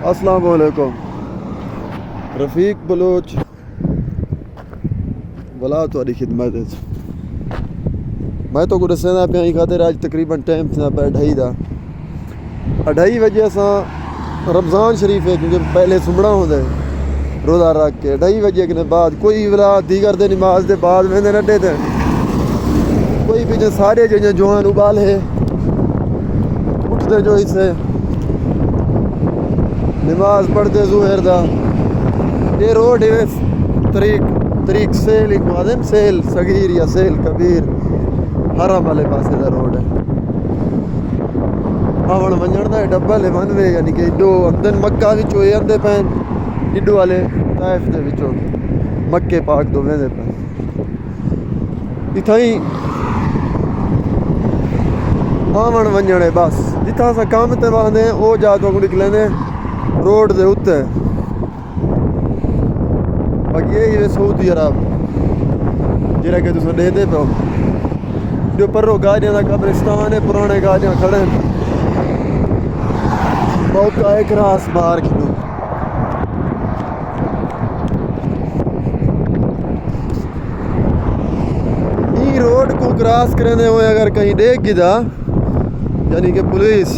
अस्सलाम वालेकुम। रफीक बलोच भला थोड़ी खिदमत है। मैं तो कुछ दसना पिया खातिर अज तकरीबन टाइम था 2:30 बजे अस रमज़ान शरीफ है क्योंकि पहले सुमना होंगे रोज़ा रख के 2:30 बजे के बाद कोई वाला दीगर दे नमाज के बाद वेंदे अड्डे ते कोई भी सारे जो जवान उबाल है उठते जो इसे नमाज पढ़ते जुहर दा ये रोड है तरीक सेल एक सेल सगीर या सेल कबीर हरम वाले पासे का रोड है। आवन वंजन का डबल है वन वे यानी कि इडो अंदर मक्का विचों ये आंदे पैन इडो वाले ताइफ दे विचों मक्के पाक दो वेंदे पैन इथाई आवन वंजन है बस जिथा अस काम ते वाहदे वो जा तो निकलेंदे रोड दे उत्ते। बाकी यही है सऊदी अरब जरा कि तुम देखते पे जो परो गाड़ियां का कब्रिस्तान है पुराने गाड़ियां खड़े हैं मौका है क्रॉस मार खिलो रोड को क्रॉस करने हुए अगर कहीं देख गिदा यानी कि पुलिस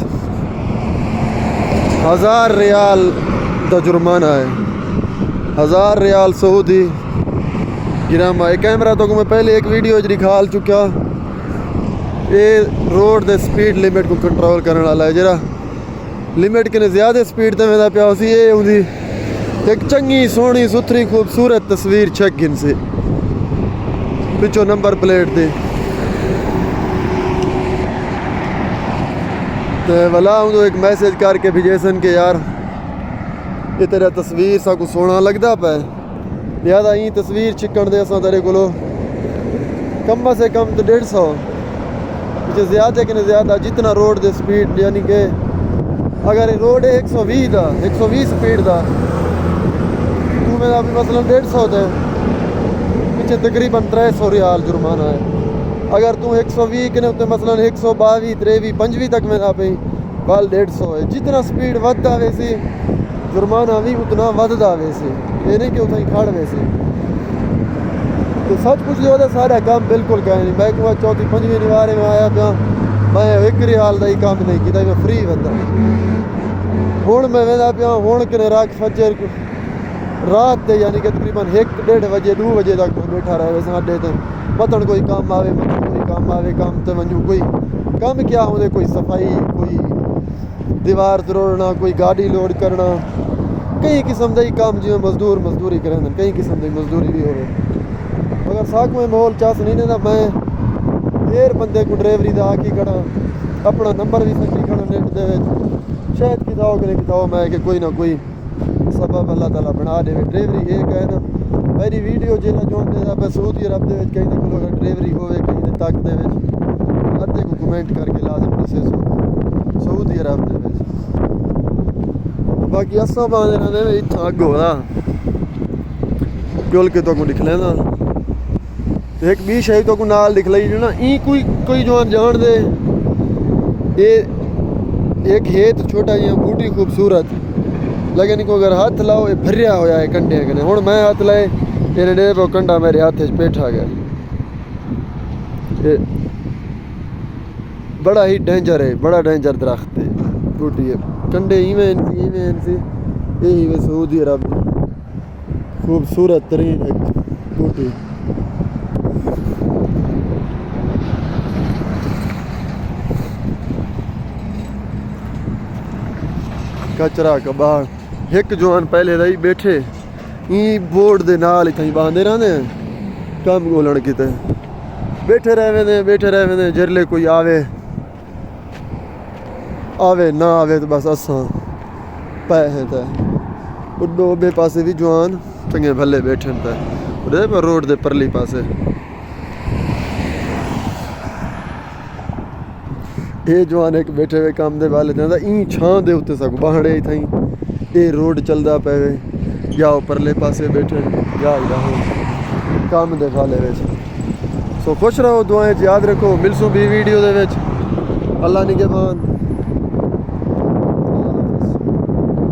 1000 रियाल का जुर्माना है। 1000 रियाल सऊदी गिरामा। कैमरा तो मैं पहले एक वीडियो दिखा चुका ये रोड दे स्पीड लिमिट को कंट्रोल करने वाला है जरा लिमिट के ज़्यादा स्पीड ते वेंदा पिया उसी ये उंदी एक चंगी सोहनी सुथरी खूबसूरत तस्वीर छक गिन से पिछो नंबर प्लेट दे तो वाला उनको एक मैसेज करके भेजेसन के यार ये तेरा तस्वीर सा कुछ सोना लगता पे लिहाजा यही तस्वीर छिकण दे असा तेरे को कम से कम तो 150 मुझे ज़्यादा कि ज़्यादा जितना रोड दे स्पीड यानी कि अगर रोड है 120 स्पीड का तू मेरा अभी मसलन 150 दे पीछे तकरीबन 300 रियाल जुर्माना है। अगर तू 120 के उत्ते मसलन 122 23 25 तक में ना पी बल 150 है। जितना स्पीड वधदा वैसी जुर्माना भी उतना वधदा वैसे ये नहीं कि उतना खड़ वैसे तो सच कुछ जो सारा काम बिल्कुल कहें नहीं। मैं कहूँ 4वीं 5वीं निवारे में आया पाँ मैं 1 रियाल का ही काम नहीं किया मैं फ्री वधा हूँ मैं वेंदा पाँ हूँ कि रात फजर रात ते यानी कि तकरीबन 1-1:30 बजे 2 बजे तक बैठा रहे वैसे अड्डे ते मतन कोई काम आवे काम ते वंजू कोई काम क्या होंदे कोई सफाई कोई दीवार तोड़ना कोई गाड़ी लोड करना कई किस्म का काम जिवें मजदूरी करें कई किस्म की मजदूरी भी हो अगर साख में माहौल चास नहीं ना मैं देर बंदे को ड्राइवरी का आके खड़ा अपना नंबर भी सची खड़ा नेट दे शायद किताओ कि नहीं किताओ मैं कि कोई ना कोई सबब अल्लाह ताला बना दे। ड्राइवरी ये कहे ना मेरी वीडियो जेला जो मैं सऊदी अरब के कहीं को अगर ड्राइवरी होवे कहीं तक दे अद्धे को कमेंट करके लाजम दसे सऊदी अरब के बाकी असा बांधे इतना अग होना क्योल के तो दिख लेना एक भी शही तो नाल दिख ली ना ई कोई जो जान दे ये एक हेत छोटा जिहा बूटी खूबसूरत लेकिन इनको अगर हाथ लाओ ये भरिया होया है कंडे कने हुण मैं हाथ लाए तेरे डे वो कंडा मेरे हाथ बैठा गया ये बड़ा ही डेंजर है बड़ा डेंजर दरख्त है बूटी है कंडे इवें सी यही वे सऊदी अरब खूबसूरत तरीन एक बूटी कचरा कबाड़ एक जवान पहले रही बैठे ई बोर्ड दे नाल इथाई बांधे रहंदे काम गोलण किते बैठे रहे जरले कोई आवे ना आवे तो बस असा पै हैं उडो बे पासे भी जवान चंगे भले बैठे रोड दे परली पासे ये जवान एक बैठे हुए काम दे वाले थे ई छां दे उत्ते सक बाहड़े थई ये रोड चलदा पे या परले पासे बैठे या काम दे वाले सो खुश रहो दुआएं याद रखो मिलसूं भी वीडियो दे विच अल्लाह निगहबान।